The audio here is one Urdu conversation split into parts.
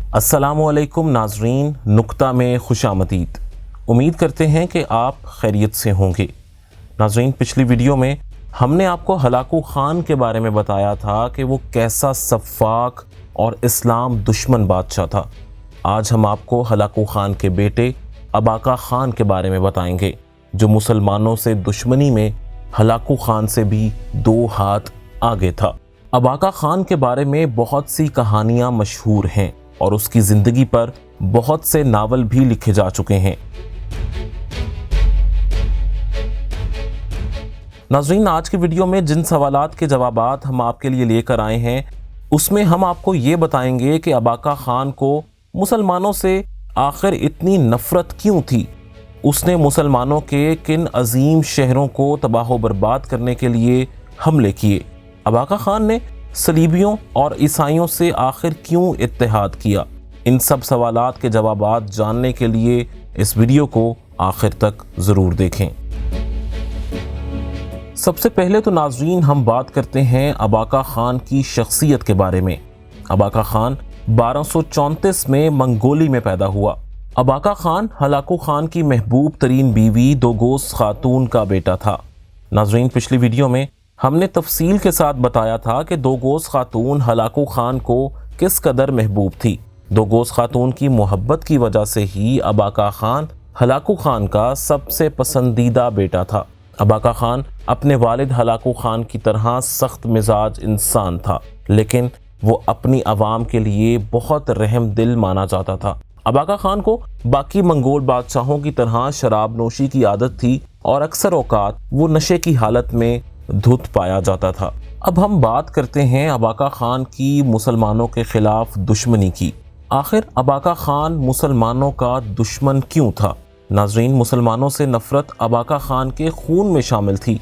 السلام علیکم ناظرین، نقطہ میں خوش آمدید۔ امید کرتے ہیں کہ آپ خیریت سے ہوں گے۔ ناظرین، پچھلی ویڈیو میں ہم نے آپ کو ہلاکو خان کے بارے میں بتایا تھا کہ وہ کیسا سفاک اور اسلام دشمن بادشاہ تھا۔ آج ہم آپ کو ہلاکو خان کے بیٹے اباقہ خان کے بارے میں بتائیں گے، جو مسلمانوں سے دشمنی میں ہلاکو خان سے بھی 2 ہاتھ آگے تھا۔ اباقہ خان کے بارے میں بہت سی کہانیاں مشہور ہیں اور اس کی زندگی پر بہت سے ناول بھی لکھے جا چکے ہیں۔ ناظرین، آج کی ویڈیو میں جن سوالات کے جوابات ہم آپ کے لیے لے کر آئے ہیں، اس میں ہم آپ کو یہ بتائیں گے کہ اباقہ خان کو مسلمانوں سے آخر اتنی نفرت کیوں تھی؟ اس نے مسلمانوں کے کن عظیم شہروں کو تباہ و برباد کرنے کے لیے حملے کیے؟ اباقہ خان نے صلیبیوں اور عیسائیوں سے آخر کیوں اتحاد کیا؟ ان سب سوالات کے جوابات جاننے کے لیے اس ویڈیو کو آخر تک ضرور دیکھیں۔ سب سے پہلے تو ناظرین ہم بات کرتے ہیں اباقہ خان کی شخصیت کے بارے میں۔ اباقہ خان 1234 میں منگولی میں پیدا ہوا۔ اباقہ خان ہلاکو خان کی محبوب ترین بیوی دوگوس خاتون کا بیٹا تھا۔ ناظرین، پچھلی ویڈیو میں ہم نے تفصیل کے ساتھ بتایا تھا کہ دوگوس خاتون ہلاکو خان کو کس قدر محبوب تھی۔ دوگوس خاتون کی محبت کی وجہ سے ہی اباقہ خان ہلاکو خان کا سب سے پسندیدہ بیٹا تھا۔ اباقہ خان اپنے والد ہلاکو خان کی طرح سخت مزاج انسان تھا، لیکن وہ اپنی عوام کے لیے بہت رحم دل مانا جاتا تھا۔ اباقہ خان کو باقی منگول بادشاہوں کی طرح شراب نوشی کی عادت تھی اور اکثر اوقات وہ نشے کی حالت میں دھت پایا جاتا تھا۔ اب ہم بات کرتے ہیں اباقہ خان کی مسلمانوں کے خلاف دشمنی کی۔ آخر اباقہ خان مسلمانوں کا دشمن کیوں تھا؟ ناظرین، مسلمانوں سے نفرت اباقہ خان کے خون میں شامل تھی۔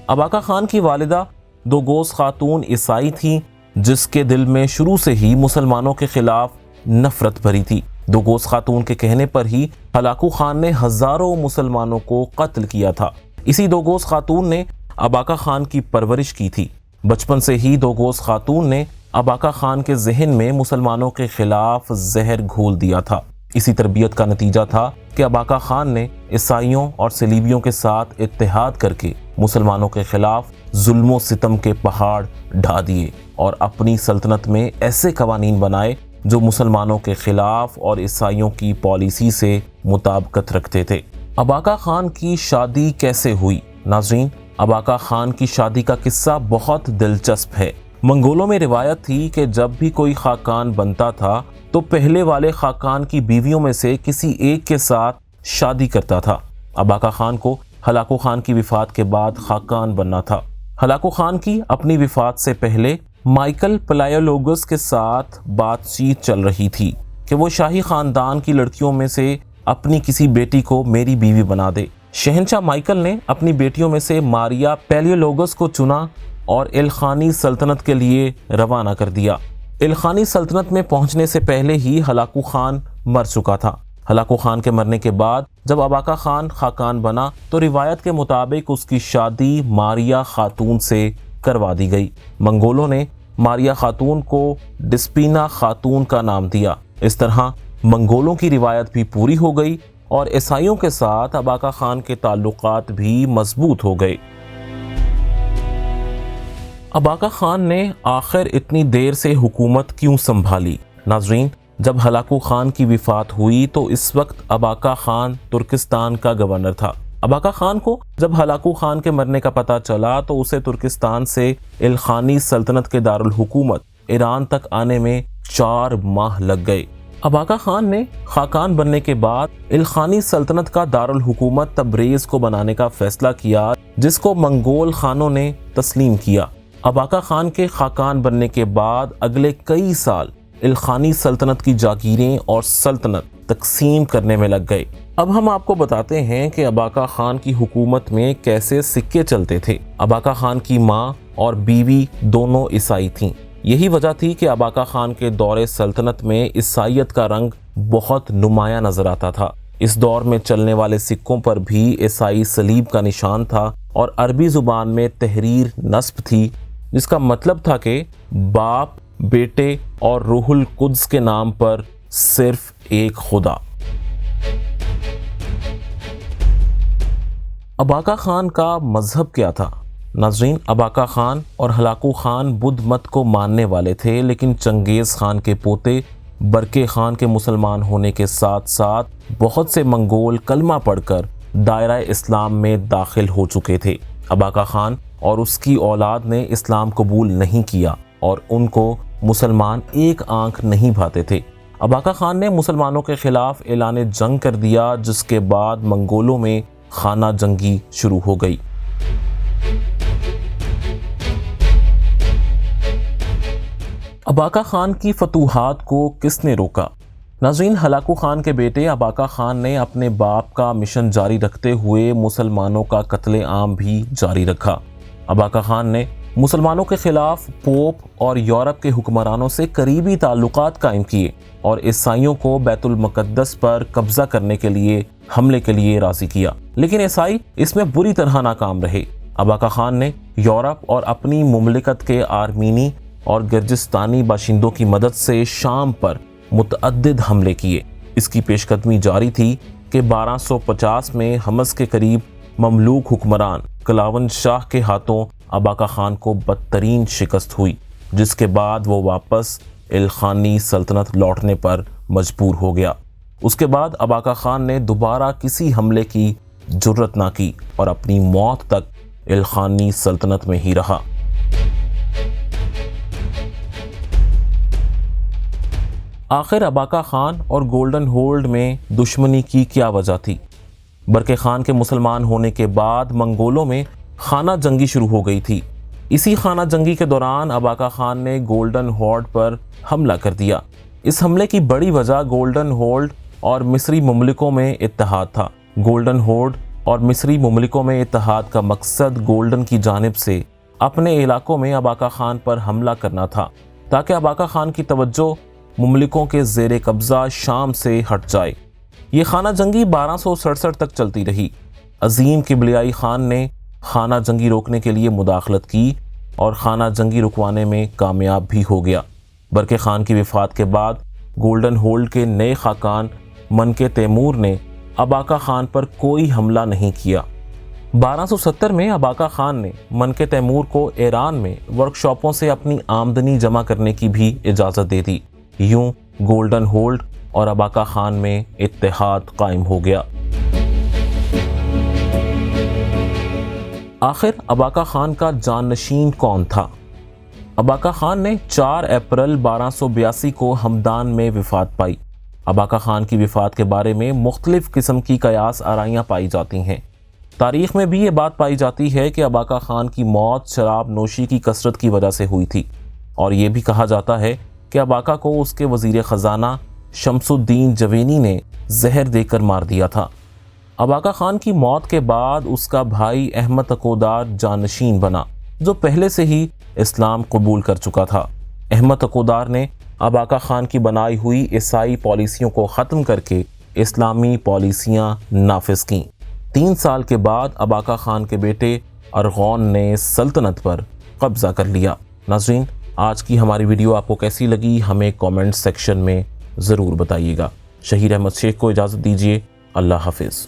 اباقہ خان کی والدہ دوگوس خاتون عیسائی تھیں، جس کے دل میں شروع سے ہی مسلمانوں کے خلاف نفرت بھری تھی۔ دوگوس خاتون کے کہنے پر ہی ہلاکو خان نے ہزاروں مسلمانوں کو قتل کیا تھا۔ اسی دوگوس خاتون نے اباقہ خان کی پرورش کی تھی۔ بچپن سے ہی دوگوس خاتون نے اباقہ خان کے ذہن میں مسلمانوں کے خلاف زہر گھول دیا تھا۔ اسی تربیت کا نتیجہ تھا کہ اباقہ خان نے عیسائیوں اور صلیبیوں کے ساتھ اتحاد کر کے مسلمانوں کے خلاف ظلم و ستم کے پہاڑ ڈھا دیے اور اپنی سلطنت میں ایسے قوانین بنائے جو مسلمانوں کے خلاف اور عیسائیوں کی پالیسی سے مطابقت رکھتے تھے۔ اباقہ خان کی شادی کیسے ہوئی؟ ناظرین، اباقہ خان کی شادی کا قصہ بہت دلچسپ ہے۔ منگولوں میں روایت تھی کہ جب بھی کوئی خاقان بنتا تھا تو پہلے والے خاقان کی بیویوں میں سے کسی ایک کے ساتھ شادی کرتا تھا۔ اباقہ خان کو ہلاکو خان کی وفات کے بعد خاقان بننا تھا۔ ہلاکو خان کی اپنی وفات سے پہلے مائیکل پلائیولوگس کے ساتھ بات چیت چل رہی تھی کہ وہ شاہی خاندان کی لڑکیوں میں سے اپنی کسی بیٹی کو میری بیوی بنا دے۔ شہنشاہ مائیکل نے اپنی بیٹیوں میں سے ماریا پیلیولوگس کو چنا اور الخانی سلطنت کے لیے روانہ کر دیا۔ الخانی سلطنت میں پہنچنے سے پہلے ہی ہلاکو خان مر چکا تھا۔ ہلاکو خان کے مرنے کے بعد جب اباقہ خان خاقان بنا تو روایت کے مطابق اس کی شادی ماریا خاتون سے کروا دی گئی۔ منگولوں نے ماریا خاتون کو ڈسپینا خاتون کا نام دیا۔ اس طرح منگولوں کی روایت بھی پوری ہو گئی اور عیسائیوں کے ساتھ اباقہ خان کے تعلقات بھی مضبوط ہو گئے۔ اباقہ خان نے آخر اتنی دیر سے حکومت کیوں سنبھالی؟ ناظرین، جب ہلاکو خان کی وفات ہوئی تو اس وقت اباقہ خان ترکستان کا گورنر تھا۔ اباقہ خان کو جب ہلاکو خان کے مرنے کا پتہ چلا تو اسے ترکستان سے الخانی سلطنت کے دارالحکومت ایران تک آنے میں 4 ماہ لگ گئے۔ اباقہ خان نے خاقان بننے کے بعد الخانی سلطنت کا دارالحکومت تبریز کو بنانے کا فیصلہ کیا، جس کو منگول خانوں نے تسلیم کیا۔ اباقہ خان کے خاقان بننے کے بعد اگلے کئی سال الخانی سلطنت کی جاگیریں اور سلطنت تقسیم کرنے میں لگ گئے۔ اب ہم آپ کو بتاتے ہیں کہ اباقہ خان کی حکومت میں کیسے سکے چلتے تھے۔ اباقہ خان کی ماں اور بیوی دونوں عیسائی تھیں۔ یہی وجہ تھی کہ اباقہ خان کے دور سلطنت میں عیسائیت کا رنگ بہت نمایاں نظر آتا تھا۔ اس دور میں چلنے والے سکوں پر بھی عیسائی صلیب کا نشان تھا اور عربی زبان میں تحریر نصب تھی، جس کا مطلب تھا کہ باپ، بیٹے اور روح القدس کے نام پر صرف ایک خدا۔ اباقہ خان کا مذہب کیا تھا؟ ناظرین، اباقہ خان اور ہلاکو خان بدھ مت کو ماننے والے تھے، لیکن چنگیز خان کے پوتے برقے خان کے مسلمان ہونے کے ساتھ ساتھ بہت سے منگول کلمہ پڑھ کر دائرہ اسلام میں داخل ہو چکے تھے۔ اباقہ خان اور اس کی اولاد نے اسلام قبول نہیں کیا اور ان کو مسلمان ایک آنکھ نہیں بھاتے تھے۔ اباقہ خان نے مسلمانوں کے خلاف اعلان جنگ کر دیا، جس کے بعد منگولوں میں خانہ جنگی شروع ہو گئی۔ اباقہ خان کی فتوحات کو کس نے روکا؟ ناظرین، ہلاکو خان کے بیٹے اباقہ خان نے اپنے باپ کا مشن جاری رکھتے ہوئے مسلمانوں کا قتل عام بھی جاری رکھا۔ اباقہ خان نے مسلمانوں کے خلاف پوپ اور یورپ کے حکمرانوں سے قریبی تعلقات قائم کیے اور عیسائیوں کو بیت المقدس پر قبضہ کرنے کے لیے حملے کے لیے راضی کیا، لیکن عیسائی اس میں بری طرح ناکام رہے۔ اباقہ خان نے یورپ اور اپنی مملکت کے آرمینی اور گرجستانی باشندوں کی مدد سے شام پر متعدد حملے کیے۔ اس کی پیش قدمی جاری تھی کہ 1250 میں حمص کے قریب مملوک حکمران کلاون شاہ کے ہاتھوں اباقہ خان کو بدترین شکست ہوئی، جس کے بعد وہ واپس الخانی سلطنت لوٹنے پر مجبور ہو گیا۔ اس کے بعد اباقہ خان نے دوبارہ کسی حملے کی جرت نہ کی اور اپنی موت تک الخانی سلطنت میں ہی رہا۔ آخر اباقہ خان اور گولڈن ہولڈ میں دشمنی کی کیا وجہ تھی؟ برقے خان کے مسلمان ہونے کے بعد منگولوں میں خانہ جنگی شروع ہو گئی تھی۔ اسی خانہ جنگی کے دوران اباقہ خان نے گولڈن ہولڈ پر حملہ کر دیا۔ اس حملے کی بڑی وجہ گولڈن ہولڈ اور مصری مملکوں میں اتحاد تھا۔ گولڈن ہولڈ اور مصری مملکوں میں اتحاد کا مقصد گولڈن کی جانب سے اپنے علاقوں میں اباقہ خان پر حملہ کرنا تھا، تاکہ اباقہ خان کی توجہ مملکوں کے زیر قبضہ شام سے ہٹ جائے۔ یہ خانہ جنگی 1267 تک چلتی رہی۔ عظیم کبلیائی خان نے خانہ جنگی روکنے کے لیے مداخلت کی اور خانہ جنگی رکوانے میں کامیاب بھی ہو گیا۔ برقے خان کی وفات کے بعد گولڈن ہولڈ کے نئے خاقان منکے تیمور نے اباقہ خان پر کوئی حملہ نہیں کیا۔ 1270 میں اباقہ خان نے منکے تیمور کو ایران میں ورکشاپوں سے اپنی آمدنی جمع کرنے کی بھی اجازت دے دی۔ یوں گولڈن ہولڈ اور اباقہ خان میں اتحاد قائم ہو گیا۔ آخر اباقہ خان کا جانشین کون تھا؟ اباقہ خان نے 4 اپریل 1282 کو ہمدان میں وفات پائی۔ اباقہ خان کی وفات کے بارے میں مختلف قسم کی قیاس آرائیاں پائی جاتی ہیں۔ تاریخ میں بھی یہ بات پائی جاتی ہے کہ اباقہ خان کی موت شراب نوشی کی کثرت کی وجہ سے ہوئی تھی، اور یہ بھی کہا جاتا ہے کہ اباقہ کو اس کے وزیر خزانہ شمس الدین جوینی نے زہر دے کر مار دیا تھا۔ اباقہ خان کی موت کے بعد اس کا بھائی احمد تکودار جانشین بنا، جو پہلے سے ہی اسلام قبول کر چکا تھا۔ احمد تکودار نے اباقہ خان کی بنائی ہوئی عیسائی پالیسیوں کو ختم کر کے اسلامی پالیسیاں نافذ کیں۔ 3 سال کے بعد اباقہ خان کے بیٹے ارغون نے سلطنت پر قبضہ کر لیا۔ ناظرین، آج کی ہماری ویڈیو آپ کو کیسی لگی ہمیں کامنٹ سیکشن میں ضرور بتائیے گا۔ شہیر احمد شیخ کو اجازت دیجیے۔ اللہ حافظ۔